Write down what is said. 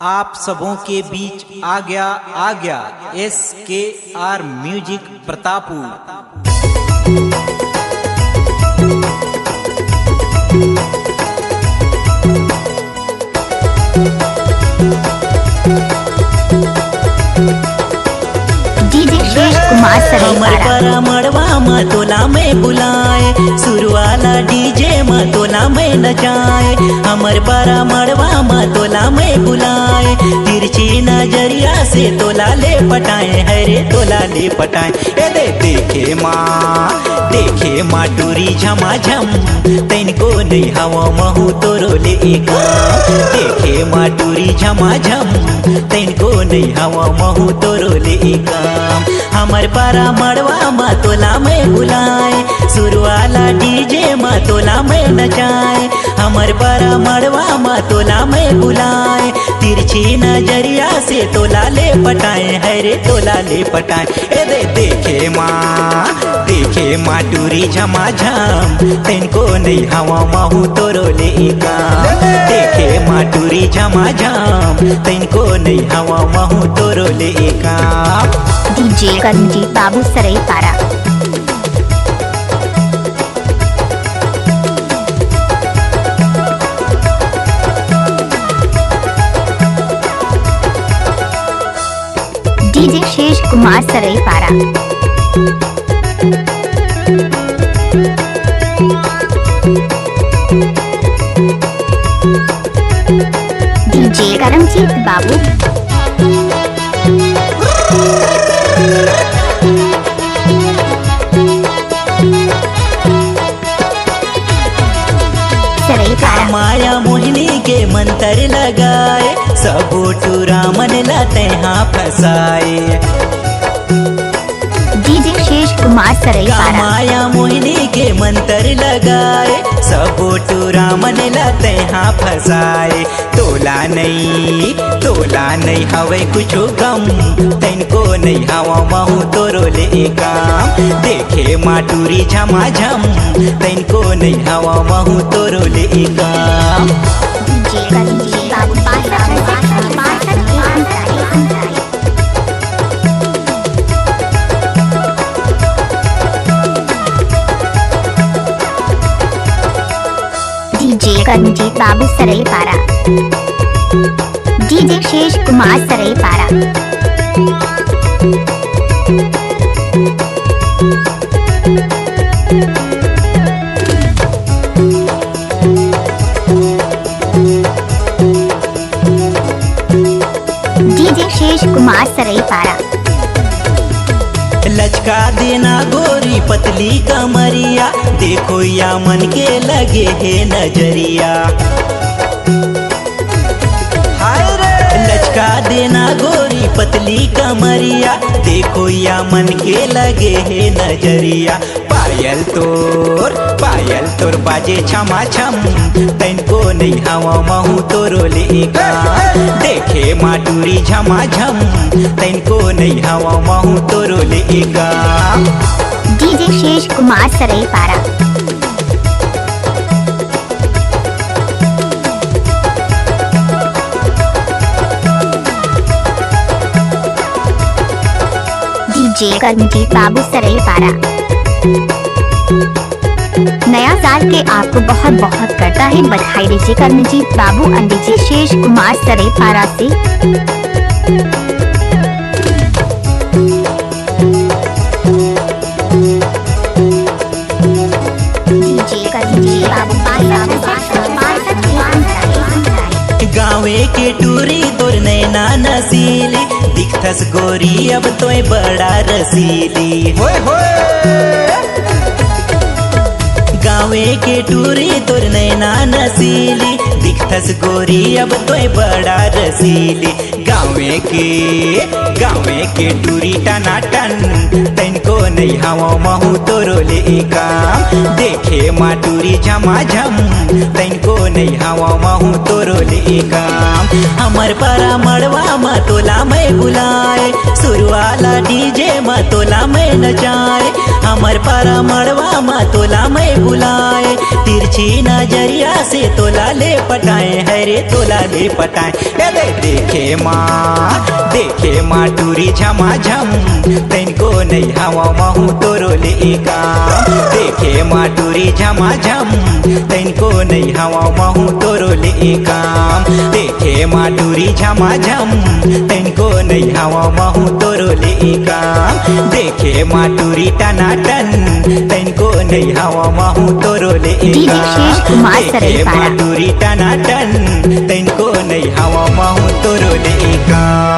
आप सबों के बीच आ गया SKR म्यूजिक प्रतापपुर। हमर परा मड़वा में तोला में बुलाए, सुरवाला डीजे में तोला में नचाए। हमर परा मड़वा में तोला में बुलाए, तिरछी नजरिया से तोला ले पटाए, है रे तोला ले पटाए। ए देखे माँ टूरी झमाझम, तैनको नहीं हवा महू तोरो ले एका। देखे माँ टूरी झमाझम, तैनको नहीं हवा महू तोरो ले एका। हमर पारा मड़वा मा तोला में बुलाए, सुरवाला डीजे मा तोला में नचाए। हमर पारा मड़वा मा तोला में बुलाए, तिरछी नजरिया से तोला ले पटाए, है रे तोला ले पटाए। ए देखे माँ टूरी झमाझम, तैनको नहीं हवा महू तोरो ले एका। देखे माँ टूरी झमाझम, तैनको नहीं हवा महू तोरो ले एका। डीजे करमजीत बाबू सरई पारा। डीजे शेष कुमार सरई पारा। डीजे करमजीत बाबू। माया मोहिनी के मंत्र लगाए, सबो टूरा मन लाते हाँ फसाए। डीजे शेष कुमार सरई पारा। माया मोहिनी के मंत्र लगाए, सबो टूरा मन लाते हाँ फसाए। तोला नहीं हवे कुछो गम, तैनको नहीं हवा महू तोरो ले एका। देखे माँ टूरी झमाझम, तैनको नहीं हवा महू तोरो ले एका। डीजे करमजीत बाबू सरई पारा। डीजे शेष कुमार सरई पारा। डीजे शेष कुमार सरई पारा। लचका देना गोरी पतली कमरिया, देखो या मन के लगे है नजरिया। लचका देना गोरी पतली कमरिया, देखो या मन के लगे है नजरिया। पायल तोर बाजे छमा छम, तैनको नहीं हवा महू तोरो ले एका। देखे माँ टूरी झमाझम, तैनको नहीं हवा महू तोरो ले एका। डीजे शेष कुमार सरई पारा। डीजे करमजीत बाबू सरई पारा। नया साल के आपको बहुत बहुत करता है बधाई। डीजे करमजीत बाबू और डीजे शेष कुमार सरई पारा से। गाँवे के टूरी तोर नैना नसीली, दिखथस गोरी अब तोय बड़ा रसीली। गाँवे के टूरी तोर नैना नसीली, दिखथस गोरी अब तोय बड़ा रसीली। गाँवे के टूरी टनाटन, तैनको नहीं हवा महू तोरो ले एका। देखे माँ टूरी झमाझम, तैनको नहीं हवा महू तोरो ले एका। हमर परा मड़वा मा तोला में बुलाए, सुरवाला डीजे मा तोला में नचाए। हमर परा मड़वा मा तोला में बुलाए, तिरछी नजरिया से तोला ले पटाए, है रे तोला ले पटाए। देखे माँ टूरी झमाझम तैनको नहीं हवा महू तोरो ले काम देखे माँ टूरी झमाझम तैनको नहीं हवा महू तोरो ले काम देखे माँ टूरी झमाझम तैनको नहीं हवा महू तोरो ले काम देखे माँ टूरी टनाटन तैनको नहीं हवा महू तोरो ले डीजे शेष कुमार देखे सरेपाड़ा। माँ टूरी टनाटन तैनको नहीं हवा महू तोरो ले काम।